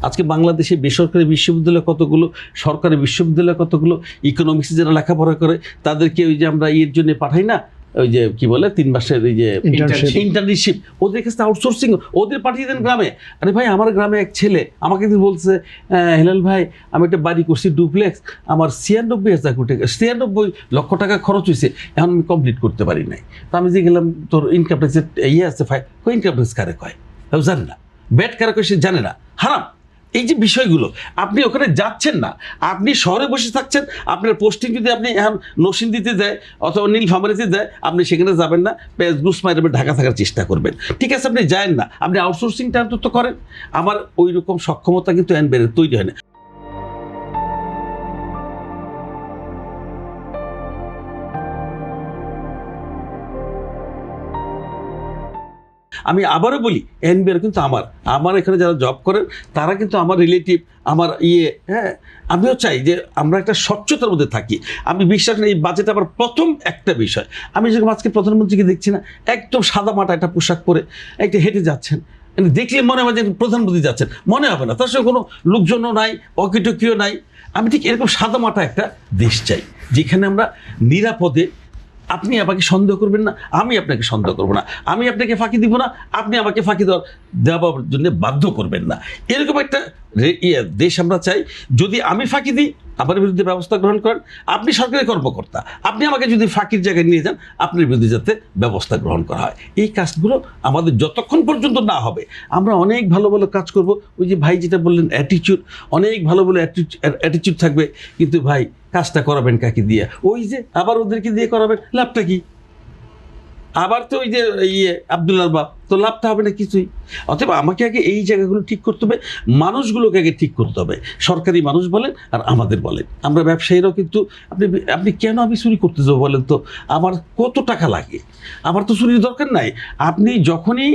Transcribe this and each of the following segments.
আজকে বাংলাদেশে বেসরকারি বিশ্ববিদ্যালয় কতগুলো, সরকারি বিশ্ববিদ্যালয় কতগুলো, ইকোনমিক্সে যারা লেখাপড়া করে তাদেরকে ওই যে আমরা এর জন্য পাঠাই না, ওই যে কি বলে 3 মাসের ওই যে ইন্টার্নশিপ, ওদের কাছে আউটসোর্সিং, ওদের পাঠিয়ে দেন গ্রামে। আরে ভাই, আমার গ্রামে এক ছেলে আমাকে একদিন বলছে, হেলাল ভাই আমি একটা বাড়ি করছি ডুপ্লেক্স, আমার 96 লক্ষ টাকা খরচ হয়েছে, এখন আমি কমপ্লিট করতে পারি নাই। তো আমি যে গেলাম, তোর ইনকাম ট্যাক্সের আছে ইনকাম ট্যাক্স কারে কয়, জানে না, ব্যাট কারে কয় সে জানে না, হারাম। এই যে বিষয়গুলো, আপনি ওখানে যাচ্ছেন না, আপনি শহরে বসে থাকছেন, আপনার পোস্টিং যদি আপনি এখন নরসিংদীতে দেয় অথবা নীলফামারীতে দেয়, আপনি সেখানে যাবেন না, পেঁয়াজ গুস মাইরে ঢাকা থাকার চেষ্টা করবেন। ঠিক আছে, আপনি যায়েন না, আপনি আউটসোর্সিংটা অন্তত করেন। আমার ওই রকম সক্ষমতা কিন্তু তৈরি হয় না। আমি আবারও বলি, এনবিআর কিন্তু আমার এখানে যারা জব করেন তারা কিন্তু আমার রিলেটিভ, আমার হ্যাঁ, আমিও চাই যে আমরা একটা স্বচ্ছতার মধ্যে থাকি। আমি বিশ্বাস করি এই বাজেট আবার প্রথম একটা বিষয়, আমি যেরকম আজকে প্রধানমন্ত্রীকে দেখছি না, একদম সাদা মাটা একটা পোশাক পরে একটা হেঁটে যাচ্ছেন, দেখলে মনে হয় যে প্রধানমন্ত্রী যাচ্ছেন, মনে হবে না, তার সঙ্গে কোনো লোকজনও নাই, অকিটকিও নাই। আমি ঠিক এরকম সাদা মাটা একটা দেশ চাই, যেখানে আমরা নিরাপদে, আপনি আমাকে সন্দেহ করবেন না, আমি আপনাকে সন্দেহ করবো না, আমি আপনাকে ফাঁকি দিব না, আপনি আমাকে ফাঁকি দেওয়ার জন্য বাধ্য করবেন না। এরকম একটা দেশ আমরা চাই। যদি আমি ফাঁকি দিই, আমার বিরুদ্ধে ব্যবস্থা গ্রহণ করেন। আপনি সরকারি কর্মকর্তা, আপনি আমাকে যদি ফাঁকির জায়গায় নিয়ে যান, আপনার বিরুদ্ধে যাতে ব্যবস্থা গ্রহণ করা হয়। এই কাজগুলো আমাদের যতক্ষণ পর্যন্ত না হবে, আমরা অনেক ভালো ভালো কাজ করব। ওই যে ভাই যেটা বললেন, অ্যাটিটিউড, অনেক ভালো ভালো অ্যাটিটিউড থাকবে, কিন্তু ভাই কাজটা করাবেন কাকে দিয়ে? ওই যে আবার ওদেরকে দিয়ে করাবেন, লাভটা কি? আবার তো ওই যে আব্দুল্লাহর বাপ, তো লাভটা হবে না কিছুই। অতএব আমাকে আগে এই জায়গাগুলো ঠিক করতে হবে, মানুষগুলোকে আগে ঠিক করতে হবে। সরকারি মানুষ বলেন আর আমাদের বলেন, আমরা ব্যবসায়ীরাও কিন্তু, আপনি কেন আমি চুরি করতে যাবো বলেন তো? আমার কত টাকা লাগে? আমার তো চুরির দরকার নাই। আপনি যখনই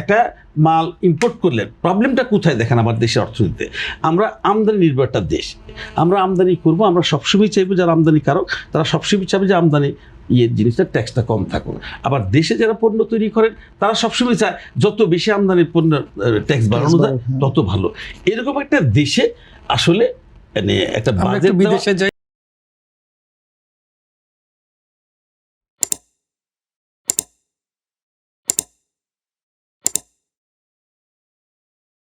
একটা মাল ইম্পোর্ট করলেন, প্রবলেমটা কোথায় দেখেন আমার দেশের অর্থনীতিতে? আমরা আমদানি নির্ভর একটা দেশ, আমরা আমদানি করব, আমরা সবসময় চাইবো যারা আমদানিকারক তারা সবসময় চাইবে যে আমদানি জিনিসটা ট্যাক্সটা কম থাকুক। আবার দেশে যারা পণ্য তৈরি করেন তারা সবসময় চায় যত বেশি আমদানি পণ্য ট্যাক্স বাড়ানো যায় তত ভালো। এরকম একটা দেশে আসলে একটা বাজেট, বিদেশে